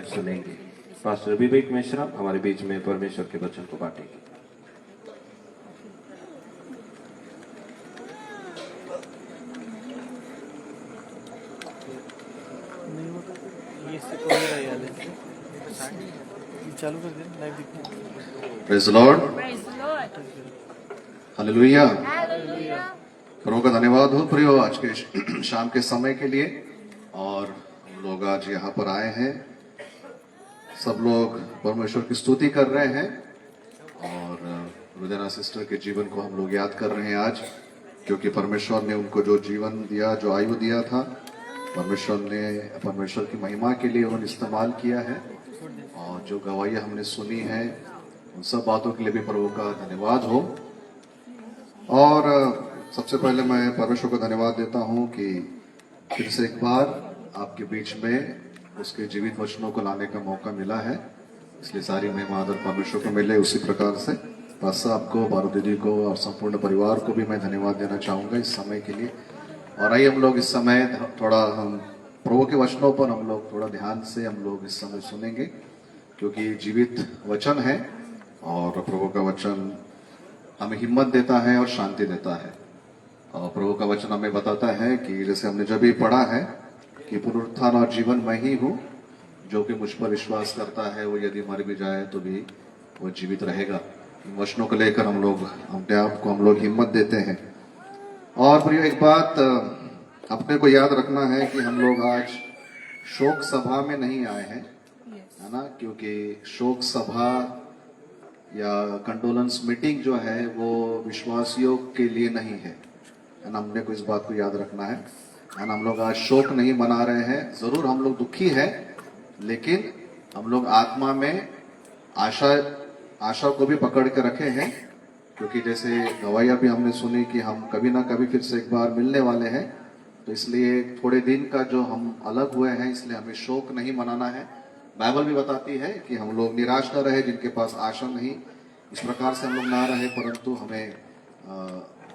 सुनेंगे। पास्टर विवेक मिश्रा हमारे बीच में परमेश्वर के वचन को बांटेंगे। चालू कर दे, लाइव दिखा। Praise the lord, hallelujah. Hallelujah. प्रभु का धन्यवाद हो प्रियो आज के शाम के समय के लिए। और हम लोग आज यहाँ पर आए हैं, सब लोग परमेश्वर की स्तुति कर रहे हैं और रुदेना सिस्टर के जीवन को हम लोग याद कर रहे हैं आज, क्योंकि परमेश्वर ने उनको जो जीवन दिया, जो आयु दिया था, परमेश्वर ने परमेश्वर की महिमा के लिए उन्होंने इस्तेमाल किया है। और जो गवाहियाँ हमने सुनी है उन सब बातों के लिए भी प्रभु का धन्यवाद हो। और सबसे पहले मैं परमेश्वर को धन्यवाद देता हूँ कि फिर से एक बार आपके बीच में उसके जीवित वचनों को लाने का मौका मिला है, इसलिए सारी महिमा आदर परमेश्वर को मिले। उसी प्रकार से पास्टर आपको, बारू दीदी को और संपूर्ण परिवार को भी मैं धन्यवाद देना चाहूँगा इस समय के लिए। और आइए हम लोग इस समय थोड़ा हम प्रभु के वचनों पर हम लोग थोड़ा ध्यान से हम लोग इस समय सुनेंगे, क्योंकि जीवित वचन है और प्रभु का वचन हमें हिम्मत देता है और शांति देता है। और प्रभु का वचन हमें बताता है कि जैसे हमने जब भी पढ़ा है कि पुनरुत्थान और जीवन मैं ही हूँ, जो कि मुझ पर विश्वास करता है वो यदि मर भी जाए तो भी वो जीवित रहेगा। इन वचनों को लेकर हम लोग अपने आप को हम लोग हिम्मत देते हैं। और प्रिय एक बात अपने को याद रखना है कि हम लोग आज शोक सभा में नहीं आए हैं, है ना, क्योंकि शोक सभा या कंडोलेंस मीटिंग जो है वो विश्वासियों के लिए नहीं है ना। हमने को इस बात को याद रखना है ना। हम लोग आज शोक नहीं मना रहे हैं, जरूर हम लोग दुखी हैं, लेकिन हम लोग आत्मा में आशा को भी पकड़ के रखे हैं, क्योंकि जैसे गवाहियां भी हमने सुनी कि हम कभी ना कभी फिर से एक बार मिलने वाले हैं। तो इसलिए थोड़े दिन का जो हम अलग हुए हैं, इसलिए हमें शोक नहीं मनाना है। बाइबल भी बताती है कि हम लोग निराश न रहे, जिनके पास आशा नहीं, इस प्रकार से हम लोग ना रहे, परंतु हमें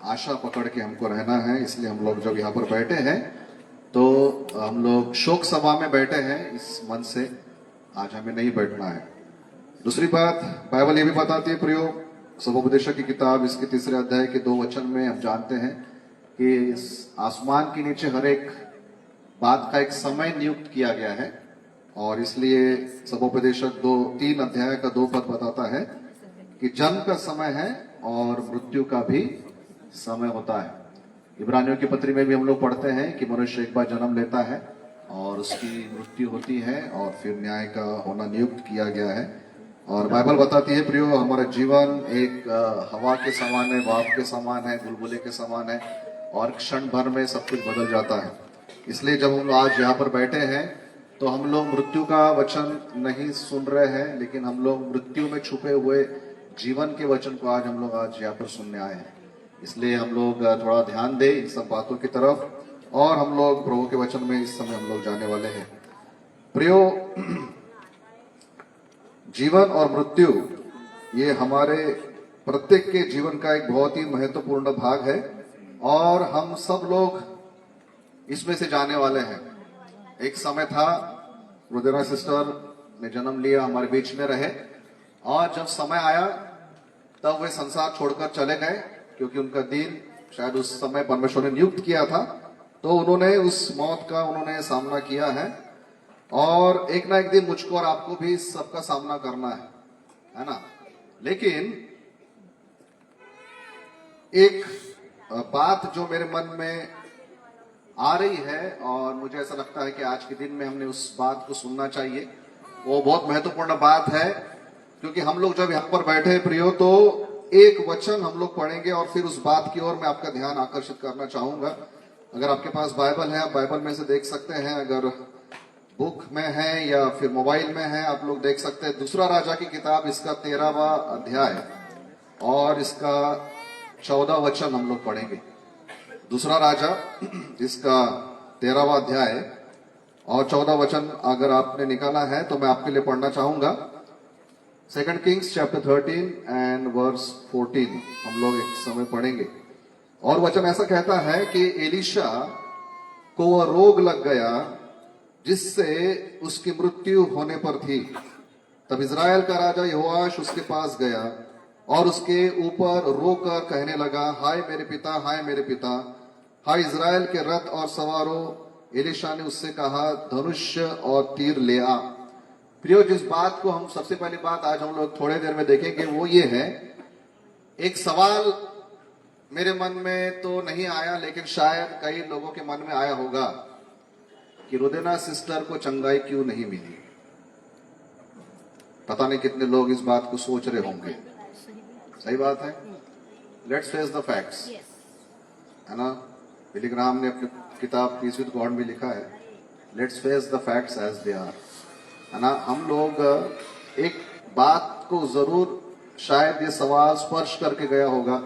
आशा पकड़ के हमको रहना है। इसलिए हम लोग जब यहाँ पर बैठे हैं तो हम लोग शोक सभा में बैठे हैं, इस मन से आज हमें नहीं बैठना है। दूसरी बात बाइबल ये भी बताती है प्रियो, सबोपदेशक की किताब इसके 3 अध्याय के 2 वचन में हम जानते हैं कि इस आसमान के नीचे हर एक बात का एक समय नियुक्त किया गया है। और इसलिए सबोपदेशक 3 अध्याय का 2 पद बताता है कि जन्म का समय है और मृत्यु का भी समय होता है। इब्रानियों की पत्री में भी हम लोग पढ़ते हैं कि मनुष्य एक बार जन्म लेता है और उसकी मृत्यु होती है और फिर न्याय का होना नियुक्त किया गया है। और बाइबल बताती है प्रियो, हमारा जीवन एक हवा के समान है, वाप के समान है, बुलबुले के समान है, और क्षण भर में सब कुछ बदल जाता है। इसलिए जब हम आज यहाँ पर बैठे हैं तो हम लोग मृत्यु का वचन नहीं सुन रहे हैं, लेकिन हम लोग मृत्यु में छुपे हुए जीवन के वचन को आज हम लोग आज यहाँ पर सुनने आए हैं। इसलिए हम लोग थोड़ा ध्यान दें इन सब बातों की तरफ, और हम लोग प्रभु के वचन में इस समय हम लोग जाने वाले हैं। प्रियो, जीवन और मृत्यु ये हमारे प्रत्येक के जीवन का एक बहुत ही महत्वपूर्ण भाग है, और हम सब लोग इसमें से जाने वाले हैं। एक समय था रुदेना सिस्टर ने जन्म लिया, हमारे बीच में रहे, और जब समय आया तब वे संसार छोड़कर चले गए, क्योंकि उनका दिन शायद उस समय परमेश्वर ने नियुक्त किया था। तो उन्होंने उस मौत का उन्होंने सामना किया है, और एक ना एक दिन मुझको और आपको भी सबका सामना करना है ना। लेकिन एक बात जो मेरे मन में आ रही है और मुझे ऐसा लगता है कि आज के दिन में हमने उस बात को सुनना चाहिए, वो बहुत महत्वपूर्ण बात है। क्योंकि हम लोग जब यहाँ पर बैठे हैं प्रियो, तो एक वचन हम लोग पढ़ेंगे और फिर उस बात की ओर मैं आपका ध्यान आकर्षित करना चाहूंगा। अगर आपके पास बाइबल है, आप बाइबल में से देख सकते हैं, अगर बुक में है या फिर मोबाइल में है, आप लोग देख सकते हैं। दूसरा राजा की किताब इसका 13वां अध्याय और इसका 14वां वचन हम लोग पढ़ेंगे। दूसरा राजा इसका 13वां अध्याय और 14वां वचन अगर आपने निकाला है तो मैं आपके लिए पढ़ना चाहूंगा। 2 किंग्स चैप्टर 13 एंड वर्स 14 हम लोग एक समय पढ़ेंगे। और वचन ऐसा कहता है कि एलीशा को वह रोग लग गया जिससे उसकी मृत्यु होने पर थी। तब इज़राइल का राजा यहोआश उसके पास गया और उसके ऊपर रोकर कहने लगा, हाय मेरे पिता, हाय मेरे पिता, हाय इज़राइल के रथ और सवारों। एलीशा ने उससे कहा, धनुष्य और तीर ले आ। प्रियो, जिस बात को हम सबसे पहली बात आज हम लोग थोड़े देर में देखेंगे वो ये है, एक सवाल मेरे मन में तो नहीं आया लेकिन शायद कई लोगों के मन में आया होगा कि रुदेना सिस्टर को चंगाई क्यों नहीं मिली। पता नहीं कितने लोग इस बात को सोच रहे होंगे। सही बात है। लेट्स फेस द फैक्ट्स, है ना। बिली ग्राहम ने अपनी किताब पीस विद गॉड में लिखा है, let's face the facts as they are, है ना। हम लोग एक बात को जरूर शायद ये सवाल स्पर्श करके गया होगा।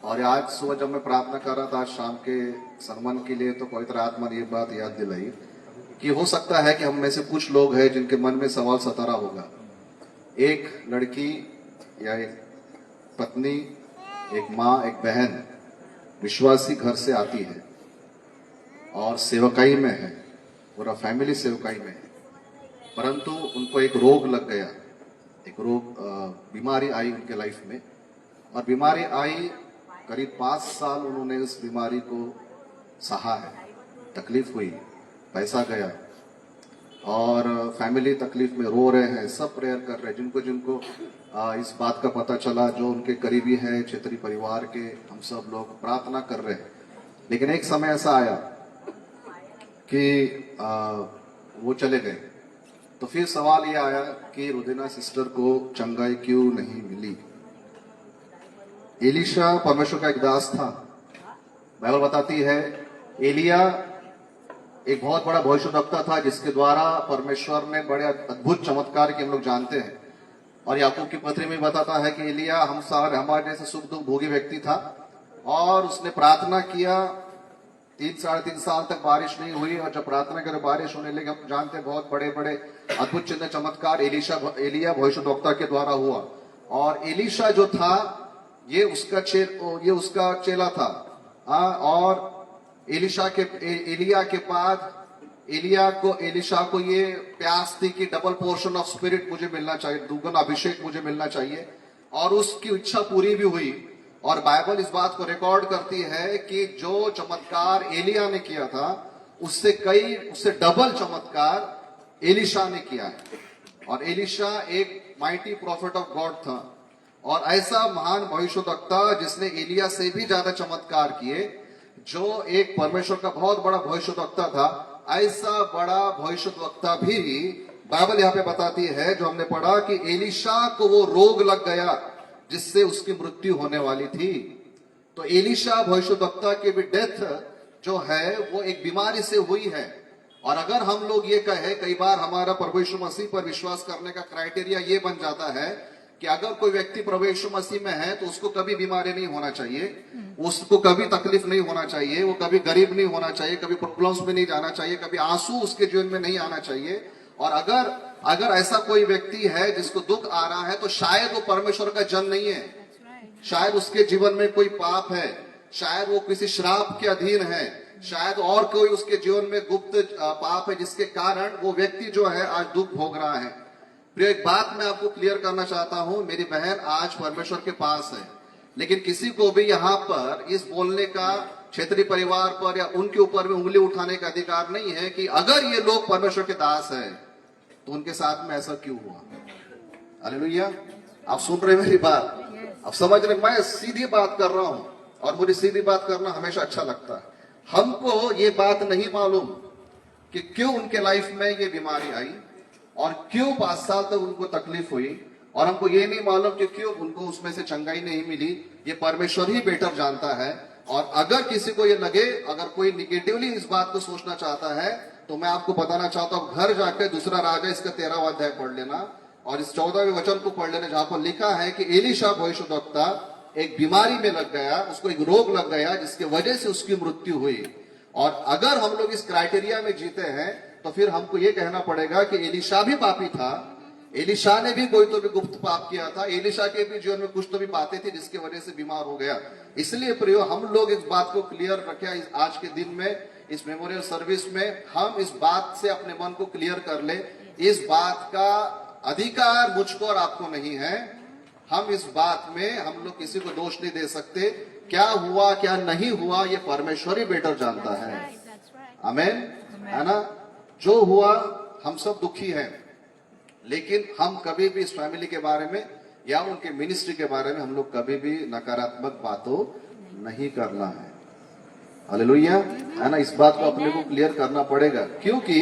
और आज सुबह जब मैं प्रार्थना कर रहा था आज शाम के सरमन के लिए, तो पवित्र आत्मा ने ये बात याद दिलाई कि हो सकता है कि हम में से कुछ लोग हैं जिनके मन में सवाल सता रहा होगा। एक लड़की या एक पत्नी, एक माँ, एक बहन विश्वासी घर से आती है और सेवकाई में है, पूरा फैमिली सेवकाई में है, परंतु उनको एक रोग लग गया, एक रोग, बीमारी आई उनके लाइफ में। और बीमारी आई, करीब 5 साल उन्होंने इस बीमारी को सहा है, तकलीफ हुई, पैसा गया और फैमिली तकलीफ में रो रहे हैं, सब प्रेयर कर रहे हैं। जिनको जिनको इस बात का पता चला, जो उनके करीबी है, क्षेत्रीय परिवार के, हम सब लोग प्रार्थना कर रहे हैं। लेकिन एक समय ऐसा आया कि वो चले गए। तो फिर सवाल ये आया कि रुदेना सिस्टर को चंगाई क्यों नहीं मिली। एलीशा परमेश्वर का एक दास था। बाइबल बताती है एलिया एक बहुत बड़ा भविष्यवक्ता था जिसके द्वारा परमेश्वर ने बड़े अद्भुत चमत्कार के हम लोग जानते हैं। और याकूब की पत्री में बताता है कि एलिया हमारे जैसे सुख दुख भोगी व्यक्ति था और उसने प्रार्थना किया। 3-3.5 साल तक बारिश नहीं हुई और जब प्रार्थना करे बारिश होने लगी। हम जानते हैं बहुत बड़े बड़े अद्भुत चिन्ह चमत्कार एलिया भविष्यवक्ता के द्वारा हुआ। और एलीशा जो था ये उसका चेला था। और एलिया के बाद एलीशा को ये प्यास थी कि डबल पोर्शन ऑफ स्पिरिट मुझे मिलना चाहिए, दुगना अभिषेक मुझे मिलना चाहिए। और उसकी इच्छा पूरी भी हुई। और बाइबल इस बात को रिकॉर्ड करती है कि जो चमत्कार एलिया ने किया था उससे डबल चमत्कार एलीशा ने किया है। और एलीशा एक माइटी प्रॉफिट ऑफ गॉड था और ऐसा महान भविष्यवक्ता जिसने एलिया से भी ज्यादा चमत्कार किए, जो एक परमेश्वर का बहुत बड़ा भविष्यवक्ता था। ऐसा बड़ा भविष्यवक्ता भी बाइबल यहाँ पे बताती है, जो हमने पढ़ा कि एलीशा को वो रोग लग गया जिससे उसकी मृत्यु होने वाली थी। तो एलीशा भविष्यवक्ता की भी डेथ जो है वो एक बीमारी से हुई है। और अगर हम लोग ये कहें, कई बार हमारा प्रभु यीशु मसीह पर विश्वास करने का क्राइटेरिया ये बन जाता है कि अगर कोई व्यक्ति प्रभु यीशु मसीह में है तो उसको कभी बीमारी नहीं होना चाहिए, उसको कभी तकलीफ नहीं होना चाहिए, वो कभी गरीब नहीं होना चाहिए, कभी प्रॉब्लम्स में नहीं जाना चाहिए, कभी आंसू उसके जीवन में नहीं आना चाहिए। और अगर ऐसा कोई व्यक्ति है जिसको दुख आ रहा है तो शायद वो परमेश्वर का जन नहीं है, शायद उसके जीवन में कोई पाप है, शायद वो किसी श्राप के अधीन है, शायद और कोई उसके जीवन में गुप्त पाप है जिसके कारण वो व्यक्ति जो है आज दुख भोग रहा है। प्रिय, एक बात मैं आपको क्लियर करना चाहता हूं, मेरी बहन आज परमेश्वर के पास है, लेकिन किसी को भी यहाँ पर इस बोलने का क्षेत्रीय परिवार पर या उनके ऊपर में उंगली उठाने का अधिकार नहीं है कि अगर ये लोग परमेश्वर के दास है तो उनके साथ में ऐसा क्यों हुआ। हालेलुया। आप सुन रहे मेरी बात, आप समझ रहे, मैं सीधी बात कर रहा हूं और मुझे सीधी बात करना हमेशा अच्छा लगता है। हमको ये बात नहीं मालूम कि क्यों उनके लाइफ में ये बीमारी आई और क्यों 5 साल तक उनको तकलीफ हुई, और हमको ये नहीं मालूम कि क्यों उनको उसमें से चंगाई नहीं मिली। ये परमेश्वर ही बेटर जानता है। और अगर किसी को ये लगे, अगर कोई निगेटिवली इस बात को सोचना चाहता है, तो मैं आपको बताना चाहता हूं, घर जाकर दूसरा राजा इसका 13वां अध्याय पढ़ लेना और इस 14वें वचन को पढ़ लेना, जहां पर लिखा है कि एलीशा भविष्यवक्ता एक बीमारी में लग गया, उसको एक रोग लग गया जिसकी वजह से उसकी मृत्यु हुई। और अगर हम लोग इस क्राइटेरिया में जीते हैं तो फिर हमको ये कहना पड़ेगा कि एलीशा भी पापी था, एलीशा ने भी कोई तो भी गुप्त पाप किया था, एलीशा के भी जीवन में कुछ तो भी बातें थी जिसकी वजह से बीमार हो गया। इसलिए प्रियो, हम लोग इस बात को क्लियर रखें आज के दिन में इस मेमोरियल सर्विस में हम इस बात से अपने मन को क्लियर कर ले, इस बात का अधिकार मुझको और आपको नहीं है। हम इस बात में हम लोग किसी को दोष नहीं दे सकते। क्या हुआ क्या नहीं हुआ ये परमेश्वर ही बेटर जानता है। आमीन, है ना। जो हुआ हम सब दुखी हैं, लेकिन हम कभी भी इस फैमिली के बारे में या उनके मिनिस्ट्री के बारे में हम लोग कभी भी नकारात्मक बातों नहीं करना है। हालेलुया, है ना। इस बात को अपने को क्लियर करना पड़ेगा, क्योंकि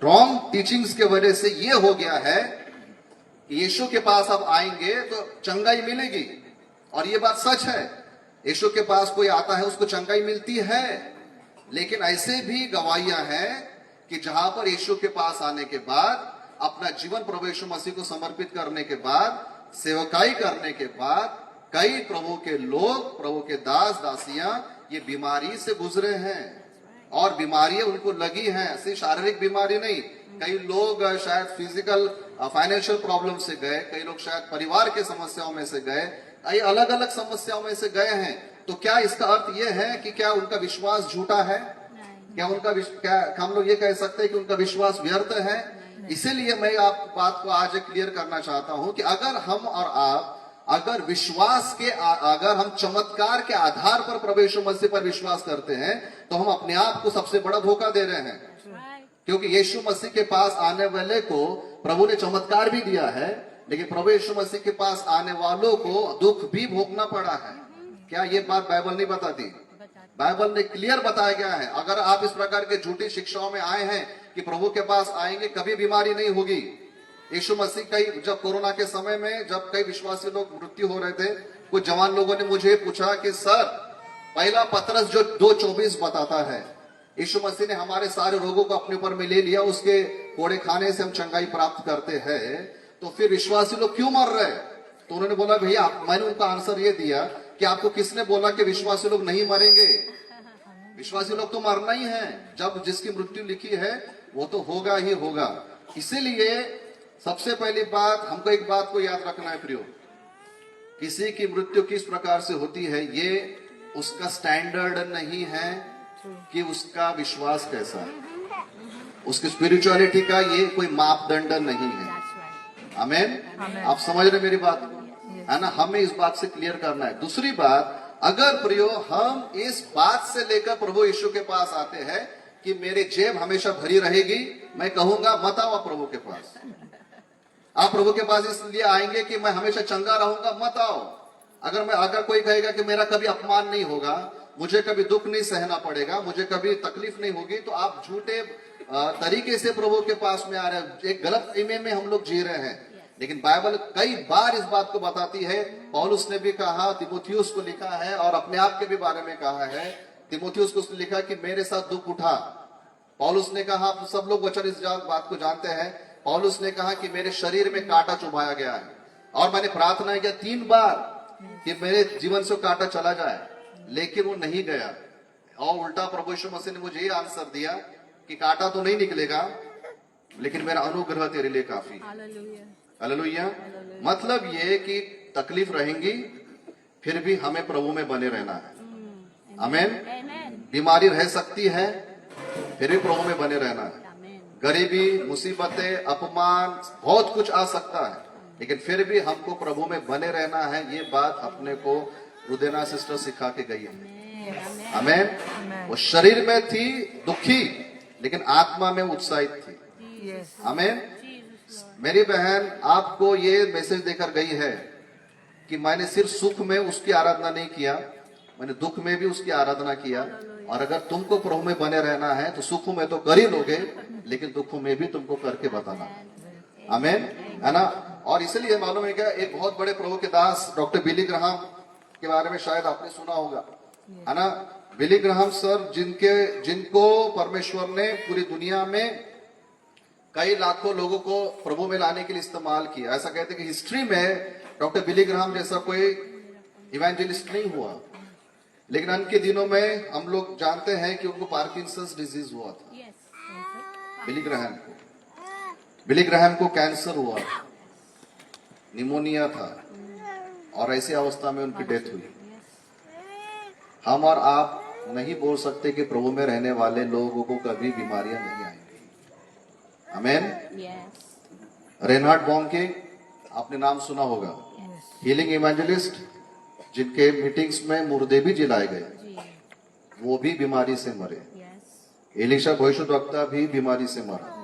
रॉन्ग टीचिंग्स के वजह से ये हो गया है कि यीशु के पास अब आएंगे तो चंगाई मिलेगी, और ये बात सच है। यीशु के पास कोई आता है उसको चंगाई मिलती है, लेकिन ऐसे भी गवाहियां हैं कि जहां पर यीशु के पास आने के बाद, अपना जीवन प्रभु यीशु मसीह को समर्पित करने के बाद, सेवकाई करने के बाद, कई प्रभु के लोग, प्रभु के दास दासियां ये बीमारी से गुजरे हैं, और बीमारियां उनको लगी हैं। सिर्फ शारीरिक बीमारी नहीं, कई लोग शायद फिजिकल फाइनेंशियल प्रॉब्लम से गए, कई लोग शायद परिवार के समस्याओं में से गए, कई अलग अलग समस्याओं में से गए हैं। तो क्या इसका अर्थ यह है कि क्या उनका विश्वास झूठा है? क्या क्या हम लोग ये कह सकते हैं कि उनका विश्वास व्यर्थ है? इसीलिए मैं आप बात को आज क्लियर करना चाहता हूं कि अगर हम और आप अगर विश्वास के अगर हम चमत्कार के आधार पर प्रभु यीशु मसीह पर विश्वास करते हैं, तो हम अपने आप को सबसे बड़ा धोखा दे रहे हैं। क्योंकि यीशु मसीह के पास आने वाले को प्रभु ने चमत्कार भी दिया है, लेकिन प्रभु यीशु मसीह के पास आने वालों को दुख भी भोगना पड़ा है। क्या ये बात बाइबल नहीं बताती? बाइबल ने क्लियर बताया गया है। अगर आप इस प्रकार के झूठी शिक्षाओं में आए हैं कि प्रभु के पास आएंगे कभी बीमारी नहीं होगी। यीशु मसीह कई जब कोरोना के समय में जब कई विश्वासी लोग मृत्यु हो रहे थे, कुछ जवान लोगों ने मुझे पूछा कि सर, पहला पतरस जो 2:24 बताता है, यीशु मसीह ने हमारे सारे रोगों को अपने ऊपर में ले लिया, उसके कोड़े खाने से हम चंगाई प्राप्त करते हैं, तो फिर विश्वासी लोग क्यों मर रहे? तो उन्होंने बोला भैया, मैंने उनका आंसर ये दिया कि आपको किसने बोला कि विश्वासी लोग नहीं मरेंगे? विश्वासी लोग तो मरना ही है। जब जिसकी मृत्यु लिखी है वो तो होगा ही होगा। इसीलिए सबसे पहली बात हमको एक बात को याद रखना है प्रियो, किसी की मृत्यु किस प्रकार से होती है ये उसका स्टैंडर्ड नहीं है कि उसका विश्वास कैसा है, उसकी स्पिरिचुअलिटी का ये कोई मापदंड नहीं है। आमीन, आप समझ रहे मेरी बात को, है ना। हमें इस बात से क्लियर करना है। दूसरी बात, अगर प्रियो हम इस बात से लेकर प्रभु यीशु के पास आते हैं कि मेरी जेब हमेशा भरी रहेगी, मैं कहूंगा मत आओ प्रभु के पास। आप प्रभु के पास इसलिए आएंगे कि मैं हमेशा चंगा रहूंगा, मत आओ। अगर कोई कहेगा कि मेरा कभी अपमान नहीं होगा, मुझे कभी दुख नहीं सहना पड़ेगा, मुझे कभी तकलीफ नहीं होगी, तो आप झूठे तरीके से प्रभु के पास में आ रहे हैं। एक गलत इमे में हम लोग जी रहे हैं। लेकिन बाइबल कई बार इस बात को बताती है। पौलुस ने भी कहा, तिमोथियुस को लिखा है, और अपने आप के भी बारे में कहा है। तिमोथियुस को उसने लिखा कि मेरे साथ दुख उठा। पौलुस ने कहा, आप सब लोग वचन इस बात को जानते हैं, पौलुस ने कहा कि मेरे शरीर में कांटा चुभाया गया है, और मैंने प्रार्थना किया 3 बार कि मेरे जीवन से कांटा चला जाए, लेकिन वो नहीं गया। और उल्टा प्रभु यीशु मसीह ने मुझे ये आंसर दिया कि कांटा तो नहीं निकलेगा, लेकिन मेरा अनुग्रह तेरे लिए काफी। हालेलुया। मतलब ये कि तकलीफ रहेंगी, फिर भी हमें प्रभु में बने रहना है। आमीन। बीमारी रह सकती है, फिर भी प्रभु में बने रहना है। गरीबी, मुसीबतें, अपमान, बहुत कुछ आ सकता है, लेकिन फिर भी हमको प्रभु में बने रहना है। ये बात अपने को रुदेना सिस्टर सिखा के गई है। आमीन। वो शरीर में थी दुखी, लेकिन आत्मा में उत्साहित थी। आमीन। मेरी बहन आपको ये मैसेज देकर गई है कि मैंने सिर्फ सुख में उसकी आराधना नहीं किया, मैंने दुख में भी उसकी आराधना किया। और अगर तुमको प्रभु में बने रहना है तो सुखों में तो कर ही लोगे, लेकिन दुखों में भी तुमको करके बताना। आमीन, है ना। और इसलिए मालूम है क्या, एक बहुत बड़े प्रभु के दास डॉक्टर बिली ग्राहम के बारे में शायद आपने सुना होगा, है ना। बिली ग्राहम सर जिनको परमेश्वर ने पूरी दुनिया में कई लाखों लोगों को प्रभु में लाने के लिए इस्तेमाल किया। ऐसा कहते हैं कि हिस्ट्री में डॉक्टर बिली ग्राहम जैसा कोई इवेंजलिस्ट नहीं हुआ। लेकिन उनके दिनों में हम लोग जानते हैं कि उनको पार्किंसंस डिजीज हुआ था। बिली ग्राहम को कैंसर हुआ, निमोनिया था, और ऐसी अवस्था में उनकी डेथ हुई। हम और आप नहीं बोल सकते कि प्रभु में रहने वाले लोगों को कभी बीमारियां नहीं आएंगी। आमेन। Yes. रेनहार्ड बॉन्के आपने नाम सुना होगा, हीलिंग इवेंजलिस्ट, जिनके मीटिंग्स में मुर्दे भी जिलाए गए, जी. वो भी बीमारी से मरे। Yes. एलिशा भविष्यद्वक्ता भी बीमारी से मरा।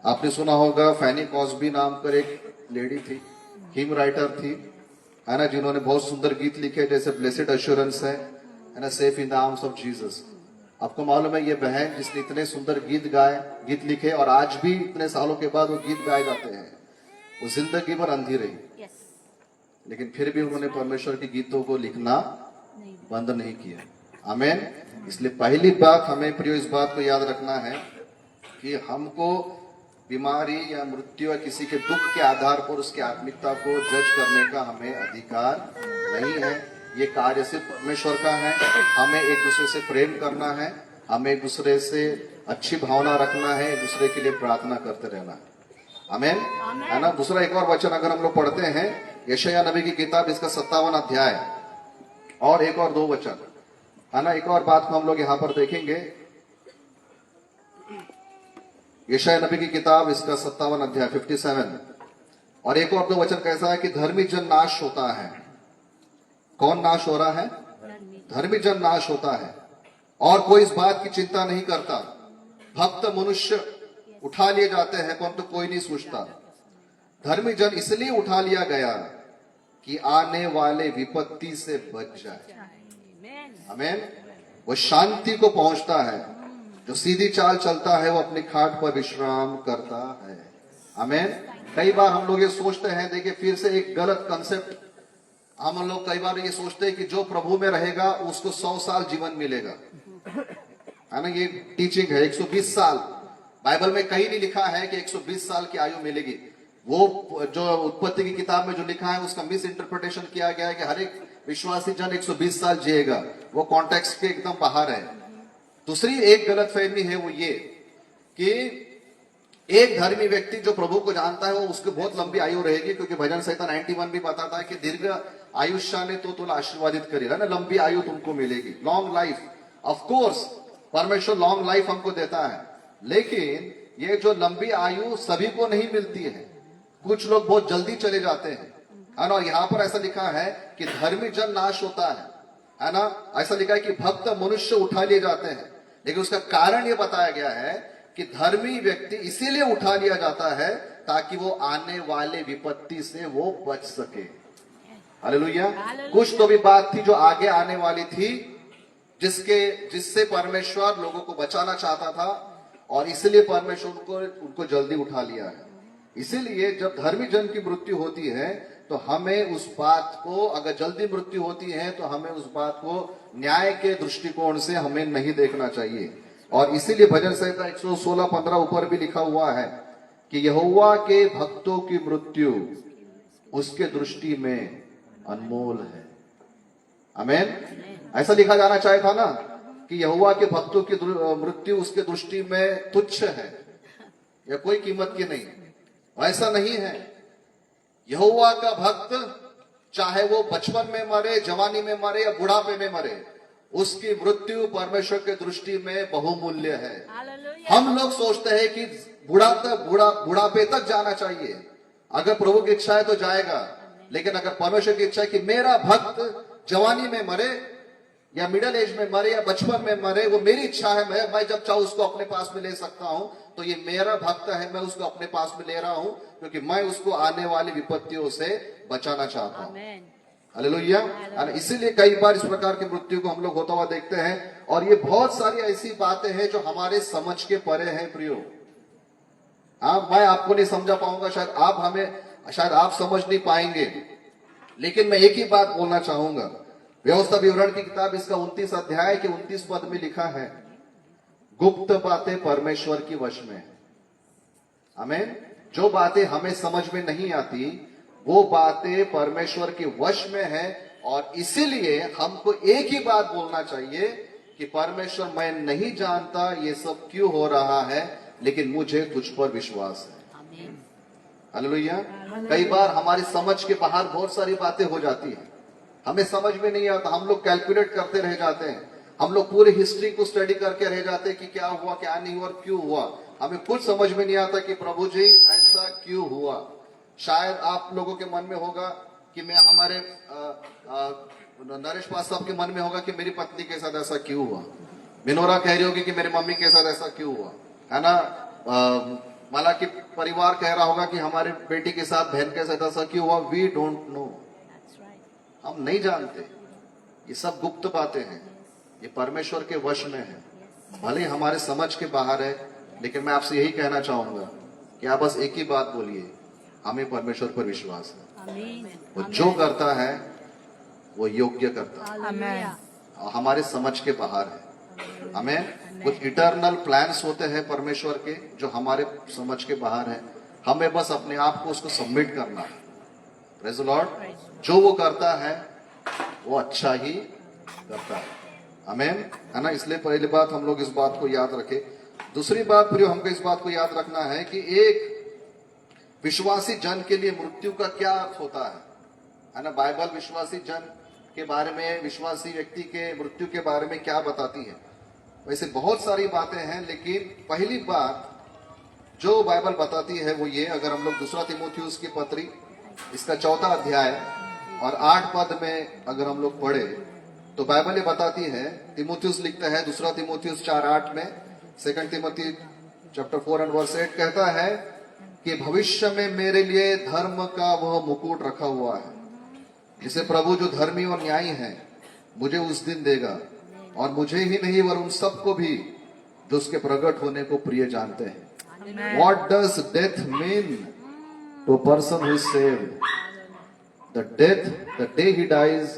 आपने सुना होगा फैनी कॉस्बी नाम कर एक लेडी थी, हिम राइटर थी, है ना, जिन्होंने बहुत सुंदर गीत लिखे जैसे ब्लेसेड एश्योरेंस है ना, safe in the arms of Jesus. आपको मालूम है ये बहन जिसने इतने सुंदर गीत लिखे और आज भी इतने सालों के बाद वो गीत गाए जाते हैं, वो जिंदगी भर अंधी रही, Yes. लेकिन फिर भी उन्होंने परमेश्वर के गीतों को लिखना नहीं. बंद नहीं किया। आमेन। इसलिए पहली बात हमें प्रियो इस बात को याद रखना है कि हमको बीमारी या मृत्यु या किसी के दुख के आधार पर उसकी आत्मिकता को जज करने का हमें अधिकार नहीं है। ये कार्य सिर्फ परमेश्वर का है। हमें एक दूसरे से प्रेम करना है, हमें एक दूसरे से अच्छी भावना रखना है, एक दूसरे के लिए प्रार्थना करते रहना है। आमेन, है ना। दूसरा एक और वचन अगर हम लोग पढ़ते हैं यशायाह नबी की किताब इसका 57 अध्याय और एक और 2 वचन, है ना। एक और बात को हम लोग यहाँ पर देखेंगे, यशायाह नबी की किताब इसका 57 अध्याय 57 और एक और 2 वचन कैसा है कि धर्मी जन नाश होता है। कौन नाश हो रहा है? धर्मी जन नाश होता है और कोई इस बात की चिंता नहीं करता। भक्त मनुष्य उठा लिए जाते हैं परंतु कोई नहीं सोचता। धर्मी जन इसलिए उठा लिया गया कि आने वाले विपत्ति से बच जाए। आमीन। वो शांति को पहुंचता है, जो सीधी चाल चलता है वो अपनी खाट पर विश्राम करता है। आमीन। कई बार हम लोग ये सोचते हैं, देखिए फिर से एक गलत कंसेप्ट, हम लोग कई बार ये सोचते हैं कि जो प्रभु में रहेगा उसको 100 साल जीवन मिलेगा, है ना। ये टीचिंग है 120 साल। बाइबल में कहीं नहीं लिखा है कि 120 साल की आयु मिलेगी। वो जो उत्पत्ति की किताब में जो लिखा है उसका मिस इंटरप्रिटेशन किया गया है कि हर एक विश्वासी जन 120 साल जिएगा। वो कॉन्टेक्स्ट के एकदम बाहर है। दूसरी एक गलत फहमी है वो ये कि एक धर्मी व्यक्ति जो प्रभु को जानता है वो उसकी बहुत लंबी आयु रहेगी, क्योंकि भजन संहिता 91 भी बताता है कि दीर्घ आयुष्याने तो तुला आशीर्वादित करेगा ना, लंबी आयु तुमको मिलेगी, लॉन्ग लाइफ। ऑफ कोर्स परमेश्वर लॉन्ग लाइफ हमको देता है, लेकिन ये जो लंबी आयु सभी को नहीं मिलती है। कुछ लोग बहुत जल्दी चले जाते हैं, है ना। और यहाँ पर ऐसा लिखा है कि धर्मी जन नाश होता है ना। ऐसा लिखा है कि भक्त मनुष्य उठा लिए जाते हैं, लेकिन उसका कारण ये बताया गया है कि धर्मी व्यक्ति इसीलिए उठा लिया जाता है ताकि वो आने वाले विपत्ति से वो बच सके। हालेलुया। कुछ तो भी बात थी जो आगे आने वाली थी, जिससे परमेश्वर लोगों को बचाना चाहता था, और इसलिए परमेश्वर उनको जल्दी उठा लिया है। इसीलिए जब धर्मी जन की मृत्यु होती है तो हमें उस बात को, अगर जल्दी मृत्यु होती है तो हमें उस बात को न्याय के दृष्टिकोण से हमें नहीं देखना चाहिए। और इसीलिए भजन संहिता 116:15 ऊपर भी लिखा हुआ है कि यहोवा के भक्तों की मृत्यु उसके दृष्टि में अनमोल है। आमीन। ऐसा लिखा जाना चाहिए था ना कि यहोवा के भक्तों की मृत्यु उसके दृष्टि में तुच्छ है या कोई कीमत की नहीं। ऐसा नहीं है। यहोवा का भक्त चाहे वो बचपन में मरे, जवानी में मरे या बुढ़ापे में मरे, उसकी मृत्यु परमेश्वर के दृष्टि में बहुमूल्य है। हम लोग सोचते हैं कि बुढ़ापे तक जाना चाहिए। अगर प्रभु की इच्छा है तो जाएगा, लेकिन अगर परमेश्वर की इच्छा है कि मेरा भक्त जवानी में मरे या मिडिल एज में मरे या बचपन में मरे, वो मेरी इच्छा है, मैं जब चाहूं उसको अपने पास में ले सकता हूं, तो ये मेरा भक्त है, मैं उसको अपने पास में ले रहा हूं क्योंकि मैं उसको आने वाली विपत्तियों से बचाना चाहता हूं। हालेलुया। इसीलिए कई बार इस प्रकार की मृत्यु को हम लोग होता हुआ देखते हैं, और ये बहुत सारी ऐसी बातें हैं जो हमारे समझ के परे हैं प्रियो। मैं आपको नहीं समझा पाऊंगा, शायद आप समझ नहीं पाएंगे, लेकिन मैं एक ही बात बोलना चाहूंगा। व्यवस्था विवरण की किताब इसका 29 अध्याय के 29 पद में लिखा है, गुप्त बातें परमेश्वर की वश में है। आमीन। जो बातें हमें समझ में नहीं आती वो बातें परमेश्वर के वश में है, और इसीलिए हमको एक ही बात बोलना चाहिए कि परमेश्वर, मैं नहीं जानता ये सब क्यों हो रहा है, लेकिन मुझे तुझ पर विश्वास है। हालेलुया। कई बार हमारी समझ के बाहर बहुत सारी बातें हो जाती हैं, हमें समझ में नहीं आता, हम लोग कैलकुलेट करते रह जाते हैं। हम लोग पूरी हिस्ट्री को स्टडी करके रह जाते कि क्या हुआ क्या नहीं हुआ और क्यों हुआ। हमें कुछ समझ में नहीं आता कि प्रभु जी ऐसा क्यों हुआ। शायद आप लोगों के मन में होगा कि मैं हमारे नरेश पास साहब के मन में होगा कि मेरी पत्नी के साथ ऐसा क्यों हुआ। मिनोरा कह रही होगी कि मेरी मम्मी के साथ ऐसा क्यों हुआ, है ना। माला की परिवार कह रहा होगा कि हमारे बेटी के साथ, बहन के साथ ऐसा क्यों हुआ। वी डोंट नो, हम नहीं जानते। ये सब गुप्त बातें हैं, ये परमेश्वर के वश में है, भले ही हमारे समझ के बाहर है। लेकिन मैं आपसे यही कहना चाहूंगा कि आप बस एक ही बात बोलिए, हमें परमेश्वर पर विश्वास है। वो जो करता है वो योग्य करता है, और हमारे समझ के बाहर है। हमें कुछ इटर्नल प्लान्स होते हैं परमेश्वर के जो हमारे समझ के बाहर है। हमें बस अपने आप को उसको सबमिट करना है। Praise the Lord. जो वो करता है वो अच्छा ही करता है। आमीन, है ना। इसलिए पहली बात हम लोग इस बात को याद रखें। दूसरी बात प्रियो, हमको इस बात को याद रखना है कि एक विश्वासी जन के लिए मृत्यु का क्या अर्थ होता है ना। बाइबल विश्वासी जन के बारे में, विश्वासी व्यक्ति के मृत्यु के बारे में क्या बताती है। वैसे बहुत सारी बातें हैं, लेकिन पहली बात जो बाइबल बताती है वो ये, अगर हम लोग दूसरा तीमुथियुस की पत्री इसका 4 अध्याय और 8 पद में अगर हम लोग पढ़े तो बाइबल ये बताती है, तीमुथियुस लिखता है दूसरा तीमुथियुस 4:8 में, 2 तिमोथी चैप्टर 4 एंड वर्स 8 कहता है कि भविष्य में मेरे लिए धर्म का वह मुकुट रखा हुआ है, जिसे प्रभु जो धर्मी और न्यायी है मुझे उस दिन देगा, और मुझे ही नहीं वर उन सबको भी जो उसके प्रकट होने को प्रिय जानते हैं। What does death mean to a person who is saved? The death, the day he dies,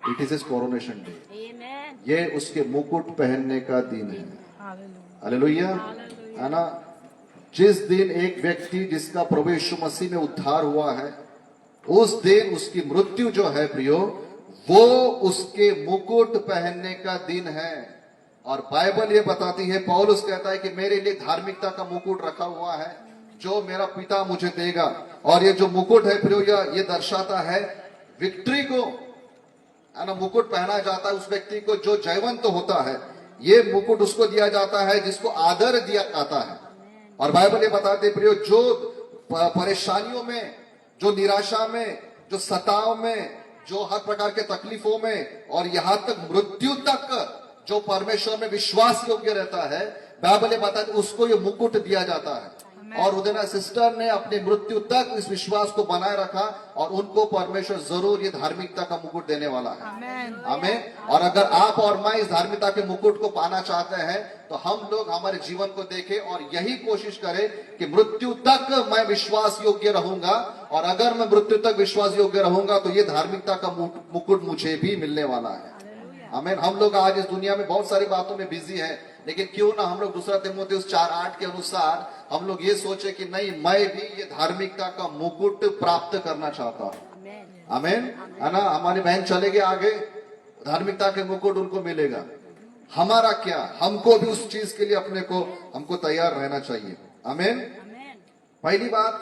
it is his coronation day. ये उसके मुकुट पहनने का दिन है। हालेलुया, है ना। जिस दिन एक व्यक्ति जिसका प्रभु यीशु मसीह में उद्धार हुआ है, उस दिन उसकी मृत्यु जो है प्रियो, वो उसके मुकुट पहनने का दिन है। और बाइबल ये बताती है, पौलुस कहता है कि मेरे लिए धार्मिकता का मुकुट रखा हुआ है जो मेरा पिता मुझे देगा। और ये जो मुकुट है प्रियो, ये दर्शाता है विक्ट्री को, है ना। मुकुट पहना जाता है उस व्यक्ति को जो जयवंत होता है। ये मुकुट उसको दिया जाता है जिसको आदर दिया जाता है। और बाइबल ये बताते हैं प्रियो, जो परेशानियों में, जो निराशा में, जो सताव में, जो हर प्रकार के तकलीफों में और यहां तक मृत्यु तक जो परमेश्वर में विश्वास योग्य रहता है, बाइबल बताती है उसको ये मुकुट दिया जाता है। और उदयना सिस्टर ने अपनी मृत्यु तक इस विश्वास को बनाए रखा, और उनको परमेश्वर जरूर ये धार्मिकता का मुकुट देने वाला है। आमीन। और अगर आप और मैं इस धार्मिकता के मुकुट को पाना चाहते हैं तो हम लोग हमारे जीवन को देखें और यही कोशिश करें कि मृत्यु तक मैं विश्वास योग्य रहूंगा, और अगर मैं मृत्यु तक विश्वास योग्य रहूंगा तो ये धार्मिकता का मुकुट मुझे भी मिलने वाला है। आमीन। हम लोग आज इस दुनिया में बहुत सारी बातों में बिजी हैं, लेकिन क्यों ना हम लोग दूसरा तीमुथियुस 4:8 के अनुसार हम लोग ये सोचे कि नहीं, मैं भी ये धार्मिकता का मुकुट प्राप्त करना चाहता हूँ। आमीन, है ना। हमारी बहन चलेगी आगे, धार्मिकता के मुकुट उनको मिलेगा। हमारा क्या, हमको भी उस चीज के लिए अपने को हमको तैयार रहना चाहिए। आमीन। पहली बात,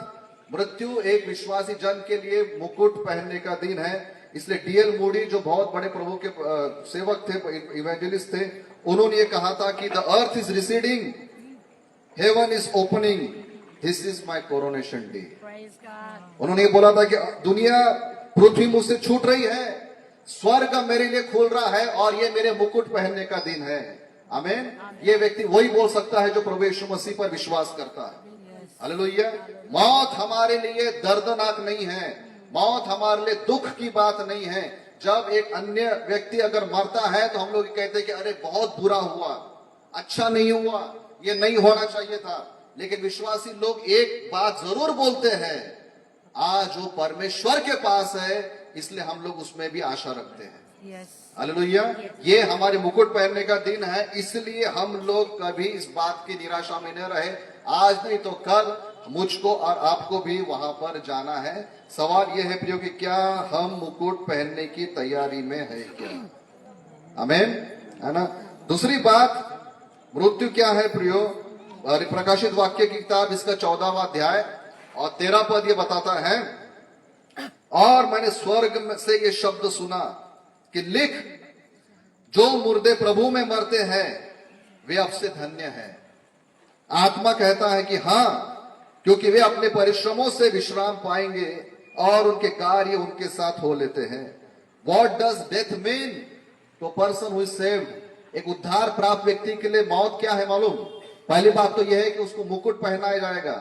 मृत्यु एक विश्वासी जन के लिए मुकुट पहनने का दिन है। इसलिए डीएल मूडी जो बहुत बड़े प्रभु के सेवक थे, इवेंजलिस्ट थे, उन्होंने ये कहा था कि the earth is receding, heaven is opening, this is my coronation day. उन्होंने ये बोला था कि दुनिया, पृथ्वी मुझसे छूट रही है, स्वर्ग मेरे लिए खुल रहा है, और ये मेरे मुकुट पहनने का दिन है। आमीन। ये व्यक्ति वही बोल सकता है जो प्रभु यीशु मसीह पर विश्वास करता है। हालेलुया। मौत हमारे लिए दर्दनाक नहीं है, मौत हमारे लिए दुख की बात नहीं है। जब एक अन्य व्यक्ति अगर मरता है तो हम लोग कहते हैं कि अरे बहुत बुरा हुआ, अच्छा नहीं हुआ, ये नहीं होना चाहिए था। लेकिन विश्वासी लोग एक बात जरूर बोलते हैं, आज वो परमेश्वर के पास है, इसलिए हम लोग उसमें भी आशा रखते हैं। हालेलुया। ये हमारे मुकुट पहनने का दिन है, इसलिए हम लोग कभी इस बात की निराशा में न रहे। आज नहीं तो कल मुझको और आपको भी वहां पर जाना है। सवाल यह है प्रियो कि क्या हम मुकुट पहनने की तैयारी में है क्या। आमीन, है ना। दूसरी बात, मृत्यु क्या है प्रियो। प्रकाशित वाक्य की किताब इसका 14वां अध्याय और 13 पद ये बताता है, और मैंने स्वर्ग से ये शब्द सुना कि लिख, जो मुर्दे प्रभु में मरते हैं वे अब से धन्य हैं। आत्मा कहता है कि हाँ, क्योंकि वे अपने परिश्रमों से विश्राम पाएंगे और उनके कार्य उनके साथ हो लेते हैं। What does death mean to a person who is saved? एक उद्धार प्राप्त व्यक्ति के लिए मौत क्या है मालूम? पहली बात तो यह है कि उसको मुकुट पहनाया जाएगा।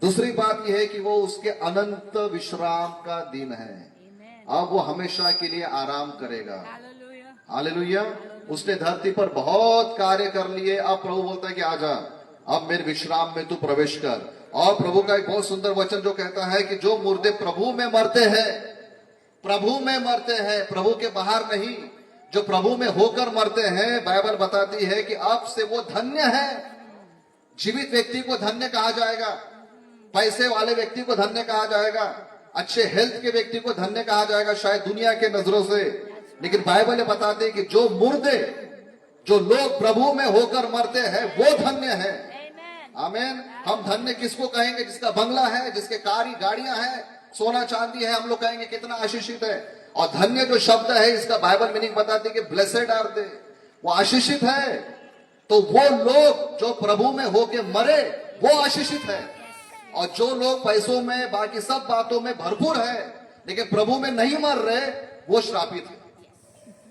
दूसरी बात यह है कि वो उसके अनंत विश्राम का दिन है। अब वो हमेशा के लिए आराम करेगा। हालेलुया। उसने धरती पर बहुत कार्य कर लिए, अब प्रभु बोलता है कि आजा, अब मेरे विश्राम में तू प्रवेश कर। और प्रभु का एक बहुत सुंदर वचन जो कहता है कि जो मुर्दे प्रभु में मरते हैं, प्रभु में मरते हैं, प्रभु के बाहर नहीं, जो प्रभु में होकर मरते हैं, बाइबल बताती है कि अब से वो धन्य है। जीवित व्यक्ति को धन्य कहा जाएगा, पैसे वाले व्यक्ति को धन्य कहा जाएगा, अच्छे हेल्थ के व्यक्ति को धन्य कहा जाएगा शायद दुनिया के नजरों से, लेकिन बाइबल बताते हैं कि जो मुर्दे, जो लोग प्रभु में होकर मरते हैं वो धन्य है। आमीन। हम धन्य किसको कहेंगे? जिसका बंगला है, जिसके कारी गाड़ियां हैं, सोना चांदी है, हम लोग कहेंगे कितना आशीषित है। और धन्य जो शब्द है इसका बाइबल मीनिंग बताती है कि ब्लेसेड आर दे, वो आशीषित है। तो वो लोग जो प्रभु में होके मरे वो आशीषित है, और जो लोग पैसों में, बाकी सब बातों में भरपूर है लेकिन प्रभु में नहीं मर रहे वो श्रापित है।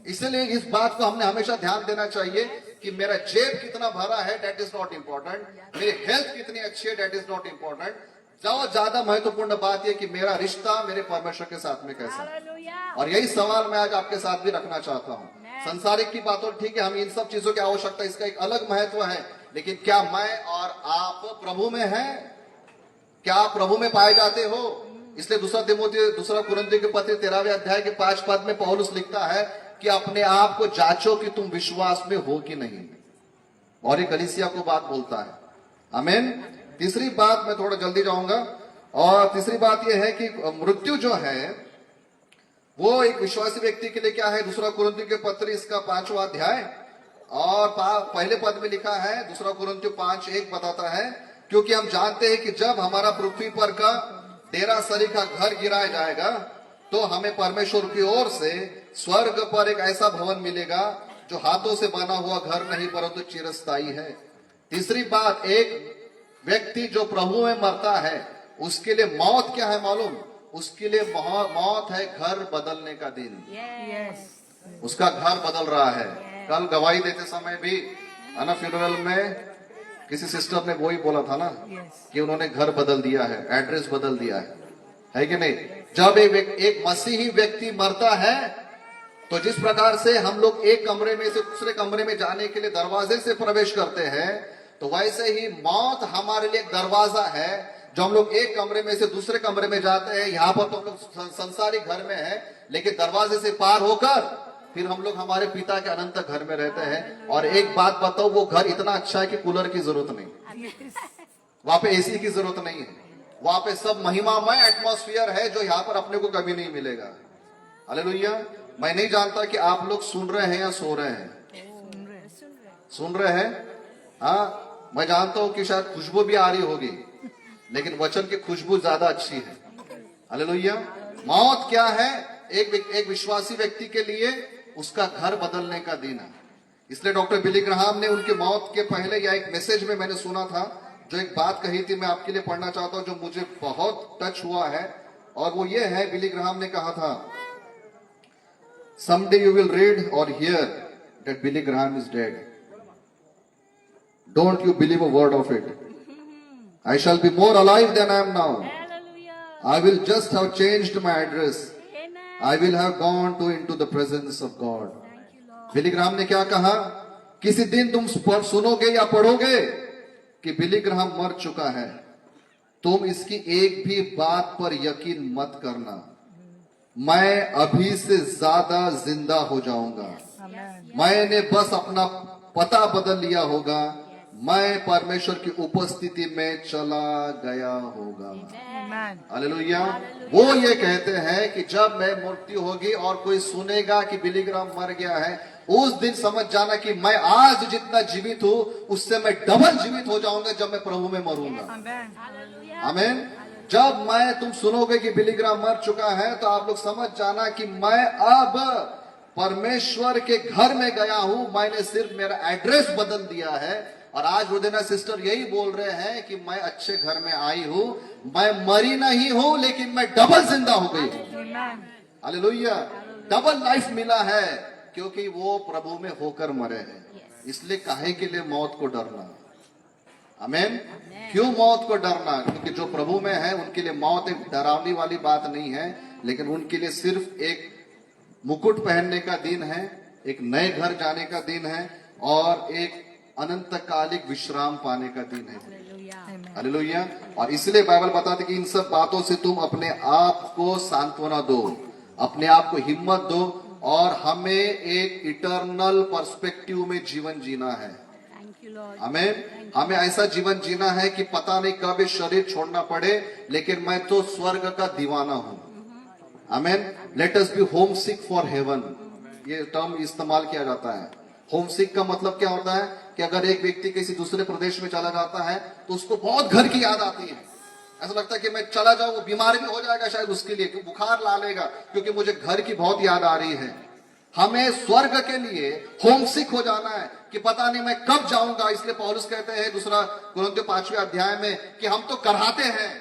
इसलिए इस बात को हमने हमेशा ध्यान देना चाहिए कि मेरा जेब कितना भरा है दैट इज नॉट इंपॉर्टेंट, मेरी हेल्थ कितनी अच्छी है दैट इज नॉट इंपॉर्टेंट। ज्यादा महत्वपूर्ण बात यह कि मेरा रिश्ता मेरे परमेश्वर के साथ में कैसा है। और यही सवाल मैं आज आपके साथ भी रखना चाहता हूं। संसारिक की बातों ठीक है, हम इन सब चीजों की आवश्यकता, इसका एक अलग महत्व है, लेकिन क्या मैं और आप प्रभु में हैं? क्या आप प्रभु में पाए जाते हो? इसलिए दूसरा कुरिन्थियों के पत्र 13वें अध्याय के 5 पद में पौलुस लिखता है कि अपने आप को जांचो कि तुम विश्वास में हो कि नहीं, और ये कलीसिया को बात बोलता है। आमीन। तीसरी बात, मैं थोड़ा जल्दी जाऊंगा, और तीसरी बात यह है कि मृत्यु जो है वो एक विश्वासी व्यक्ति के लिए क्या है? दूसरा कुरिन्थियों के पत्र इसका 5वां अध्याय और पहले पद में लिखा है, दूसरा कुरिन्थियों 5:1 बताता है, क्योंकि हम जानते हैं कि जब हमारा पृथ्वी पर का डेरा सरी का घर गिराया जाएगा तो हमें परमेश्वर की ओर से स्वर्ग पर एक ऐसा भवन मिलेगा जो हाथों से बना हुआ घर नहीं परंतु चिरस्थायी है। तीसरी बात, एक व्यक्ति जो प्रभु में मरता है उसके लिए मौत क्या है मालूम? उसके लिए मौत है घर बदलने का दिन। उसका घर बदल रहा है। कल गवाही देते समय भी अना फ्यूनरल में किसी सिस्टर ने वही बोला था ना कि उन्होंने घर बदल दिया है, एड्रेस बदल दिया है कि नहीं? जब एक मसीही व्यक्ति मरता है तो जिस प्रकार से हम लोग एक कमरे में से दूसरे कमरे में जाने के लिए दरवाजे से प्रवेश करते हैं, तो वैसे ही मौत हमारे लिए एक दरवाजा है जो हम लोग एक कमरे में से दूसरे कमरे में जाते हैं। यहाँ पर तो हम लोग संसारिक घर में है, लेकिन दरवाजे से पार होकर फिर हम लोग हमारे पिता के अनंत घर में रहते हैं। और एक बात बताओ, वो घर इतना अच्छा है कि कूलर की जरूरत नहीं, वहां पे एसी की जरूरत नहीं है, वहां पे सब महिमामय एटमॉस्फेयर है जो यहाँ पर अपने को कभी नहीं मिलेगा। हालेलुया। मैं नहीं जानता कि आप लोग सुन रहे हैं या सो रहे हैं। सुन रहे हैं? हाँ, मैं जानता हूं कि शायद खुशबू भी आ रही होगी, लेकिन वचन की खुशबू ज्यादा अच्छी है। हालेलुया। मौत क्या है? एक विश्वासी व्यक्ति के लिए उसका घर बदलने का दिन है। इसलिए डॉक्टर बिली ग्राहम ने उनकी मौत के पहले, या एक मैसेज में मैंने सुना था, जो एक बात कही थी, मैं आपके लिए पढ़ना चाहता हूं, जो मुझे बहुत टच हुआ है, और वो ये है, बिली ग्राहम ने कहा था, someday you will read or hear that Billy Graham is dead. Don't you believe a word of it. I shall be more alive than I am now. I will just have changed my address. I will have gone into the presence of God. Billy Graham ने क्या कहा? किसी दिन तुम सुनोगे या पढ़ोगे कि बिली ग्राहम मर चुका है, तुम इसकी एक भी बात पर यकीन मत करना, मैं अभी से ज्यादा जिंदा हो जाऊंगा। मैंने बस अपना पता बदल लिया होगा, मैं परमेश्वर की उपस्थिति में चला गया होगा। हालेलुया। वो ये कहते हैं कि जब मैं मृत्यु होगी और कोई सुनेगा कि बिली ग्राहम मर गया है, उस दिन समझ जाना कि मैं आज जितना जीवित हूं उससे मैं डबल जीवित हो जाऊंगा जब मैं प्रभु में मरूंगा। आमीन। जब तुम सुनोगे कि बिली ग्राहम मर चुका है, तो आप लोग समझ जाना कि मैं अब परमेश्वर के घर में गया हूं, मैंने सिर्फ मेरा एड्रेस बदल दिया है। और आज रुदेना सिस्टर यही बोल रहे हैं कि मैं अच्छे घर में आई हूं, मैं मरी नहीं हूं, लेकिन मैं डबल जिंदा हो गई हूं। हालेलुया, डबल लाइफ मिला है, क्योंकि वो प्रभु में होकर मरे हैं। इसलिए काहे के लिए मौत को डरना? आमेन। क्यों मौत को डरना? क्योंकि जो प्रभु में है उनके लिए मौत एक डरावनी वाली बात नहीं है, लेकिन उनके लिए सिर्फ एक मुकुट पहनने का दिन है, एक नए घर जाने का दिन है, और एक अनंतकालिक विश्राम पाने का दिन है। हालेलुया। और इसलिए बाइबल बताती कि इन सब बातों से तुम अपने आप को सांत्वना दो, अपने आप को हिम्मत दो, और हमें एक इटर्नल पर्सपेक्टिव में जीवन जीना है। आमेन। हमें ऐसा जीवन जीना है कि पता नहीं कब ये शरीर छोड़ना पड़े, लेकिन मैं तो स्वर्ग का दीवाना हूं। Amen. Let us be homesick for heaven, ये टर्म इस्तेमाल किया जाता है। होम सिक का मतलब क्या होता है कि अगर एक व्यक्ति किसी दूसरे प्रदेश में चला जाता है तो उसको बहुत घर की याद आती है। ऐसा लगता है कि मैं चला जाऊं, वो बीमार भी हो जाएगा शायद उसके लिए, कि बुखार ला लेगा, क्योंकि मुझे घर की बहुत याद आ रही है। हमें स्वर्ग के लिए होमसिक हो जाना है कि पता नहीं मैं कब जाऊंगा। इसलिए पौलुस कहते हैं दूसरा कुरिन्थियों 5वें अध्याय में कि हम तो कराहते हैं,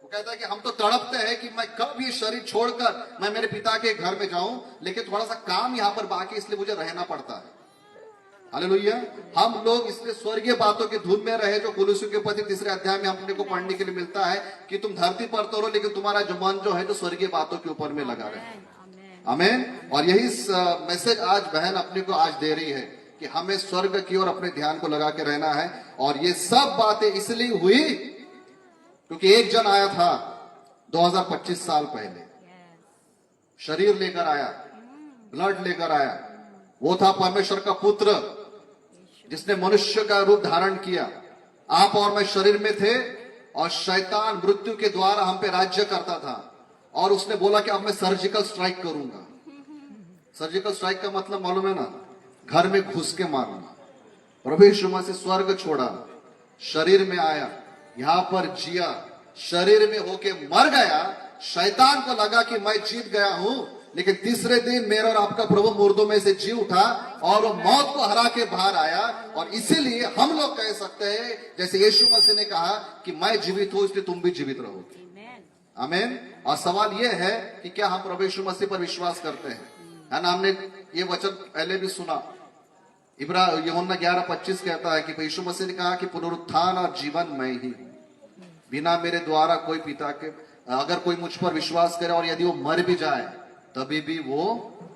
वो कहता है कि हम तो तड़पते हैं कि मैं कब ये शरीर छोड़कर मैं मेरे पिता के घर में जाऊं, लेकिन थोड़ा सा काम यहां पर बाकी, इसलिए मुझे रहना पड़ता है। हालेलुया। हम लोग इसलिए स्वर्गीय बातों की धुन में रहे, जो कुलुस्सियों के पत्र 3 अध्याय में हमने को पढ़ने के लिए मिलता है कि तुम धरती पर तो रहो, लेकिन तुम्हारा जो मन जो है जो स्वर्गीय बातों के ऊपर में लगा रहे। आमेन। और यही मैसेज आज बहन अपने को आज दे रही है कि हमें स्वर्ग की ओर अपने ध्यान को लगा के रहना है। और ये सब बातें इसलिए हुई क्योंकि एक जन आया था 2025 साल पहले, शरीर लेकर आया, ब्लड लेकर आया। वो था परमेश्वर का पुत्र, जिसने मनुष्य का रूप धारण किया। आप और मैं शरीर में थे, और शैतान मृत्यु के द्वारा हम पे राज्य करता था। और उसने बोला कि अब मैं सर्जिकल स्ट्राइक करूंगा। सर्जिकल स्ट्राइक का मतलब मालूम है ना? घर में घुस के मारना। प्रभु यीशु मसीह स्वर्ग छोड़ा, शरीर में आया, यहां पर जिया, शरीर में होके मर गया। शैतान को लगा कि मैं जीत गया हूं, लेकिन तीसरे दिन मेरा और आपका प्रभु मुर्दों में से जी उठा और वो मौत को हरा के बाहर आया। और इसीलिए हम लोग कह सकते हैं, जैसे यीशु मसीह ने कहा कि मैं जीवित हूं, इसलिए तुम भी जीवित रहोगे। आमीन। और सवाल यह है कि क्या हम प्रभु यीशु मसीह पर विश्वास करते हैं? है ना? हमने ये वचन पहले भी सुना। यूहन्ना 11:25 कहता है कि यीशु मसीह ने कहा कि पुनरुत्थान और जीवन मैं ही हूं, बिना मेरे द्वारा कोई पिता के, अगर कोई मुझ पर विश्वास करे और यदि वो मर भी जाए तभी भी वो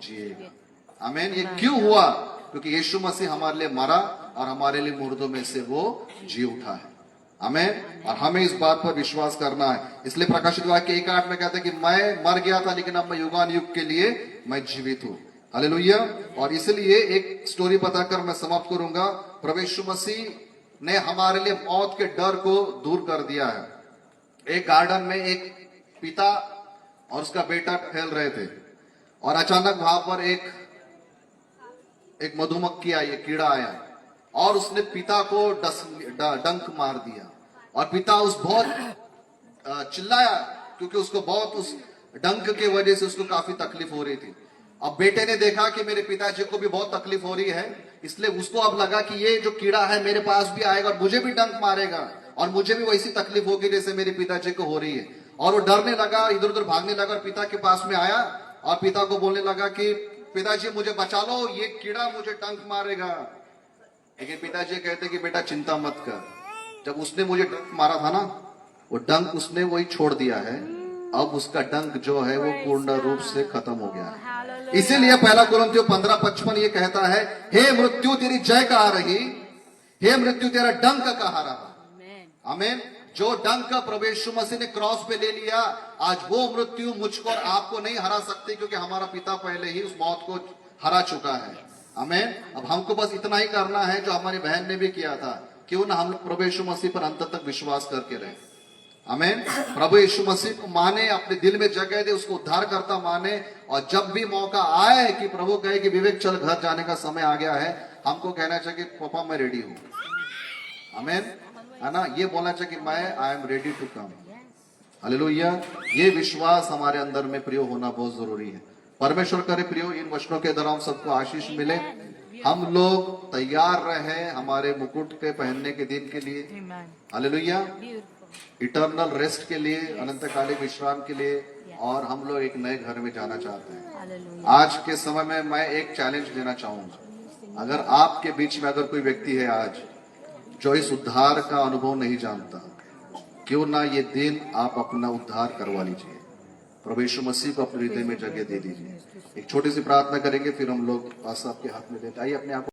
जिएगा। आमीन। ये क्यों हुआ? क्योंकि यीशु मसीह हमारे लिए मरा और हमारे लिए मुर्दों में से वो जी उठा है। आमीन। और हमें इस बात पर विश्वास करना है। इसलिए प्रकाशित वाक्य 1:8 में कहते हैं कि मैं मर गया था, लेकिन अब मैं युगान युग के लिए मैं जीवित हूं। हालेलुया। और इसलिए एक स्टोरी बताकर मैं समाप्त करूंगा। प्रभु यीशु मसीह ने हमारे लिए मौत के डर को दूर कर दिया है। एक गार्डन में एक पिता और उसका बेटा खेल रहे थे, और अचानक वहां पर एक मधुमक्खी आई, एक कीड़ा आया, और उसने पिता को डंक मार दिया। और पिता बहुत चिल्लाया, क्योंकि उसको बहुत उस डंक के वजह से उसको काफी तकलीफ हो रही थी। अब बेटे ने देखा कि मेरे पिताजी को भी बहुत तकलीफ हो रही है, इसलिए उसको अब लगा कि ये जो कीड़ा है मेरे पास भी आएगा और मुझे भी डंक मारेगा, और मुझे भी वैसी तकलीफ होगी जैसे मेरे पिताजी को हो रही है। और वो डरने लगा, इधर उधर भागने लगा, और पिता के पास में आया और पिता को बोलने लगा कि पिताजी मुझे बचा लो, ये कीड़ा मुझे डंक मारेगा। लेकिन पिताजी कहते कि बेटा चिंता मत कर, जब उसने मुझे डंक मारा था ना, वो डंक उसने वही छोड़ दिया है, अब उसका डंक जो है वो पूर्ण रूप से खत्म हो गया है। इसीलिए पहला कुरिन्थियों 15:55 ये कहता है, हे मृत्यु तेरी जय कहाँ रही, हे मृत्यु तेरा डंक कहाँ रहा। आमीन। जो डंक प्रभु यीशु मसीह ने क्रॉस पे ले लिया, आज वो मृत्यु मुझको और आपको नहीं हरा सकती, क्योंकि हमारा पिता पहले ही उस मौत को हरा चुका है। आमीन। अब हमको बस इतना ही करना है जो हमारी बहन ने भी किया था, क्यों ना हम प्रभु यीशु मसीह पर अंत तक विश्वास करके रहे। आमीन। प्रभु यीशु मसीह को माने, अपने दिल में जगह दे, उसको उद्धार करता माने, और जब भी मौका आए कि प्रभु कहे कि विवेक चल घर जाने का समय आ गया है, हमको कहना चाहिए कि पापा मैं रेडी हूं। आमीन। है ना? ये बोलना चाहिए कि मैं I am ready to come. Hallelujah. ये विश्वास हमारे अंदर में प्रिय होना बहुत जरूरी है। परमेश्वर करे प्रियो, इन वचनों के द्वारा हम सबको आशीष मिले, हम लोग तैयार रहे हमारे मुकुट के पहनने के दिन के लिए, हालेलुया, इटर्नल रेस्ट के लिए, अनंतकालिक विश्राम के लिए, और हम लोग एक नए घर में जाना चाहते हैं। आज के समय में मैं एक चैलेंज देना चाहूंगा, अगर आपके बीच में अगर कोई व्यक्ति है आज जो इस उद्धार का अनुभव नहीं जानता, क्यों ना ये दिन आप अपना उद्धार करवा लीजिए, प्रभु यीशु मसीह को अपने हृदय में जगह दे दीजिए। एक छोटी सी प्रार्थना करेंगे, फिर हम लोग पास आपके हाथ में देते आइए अपने आप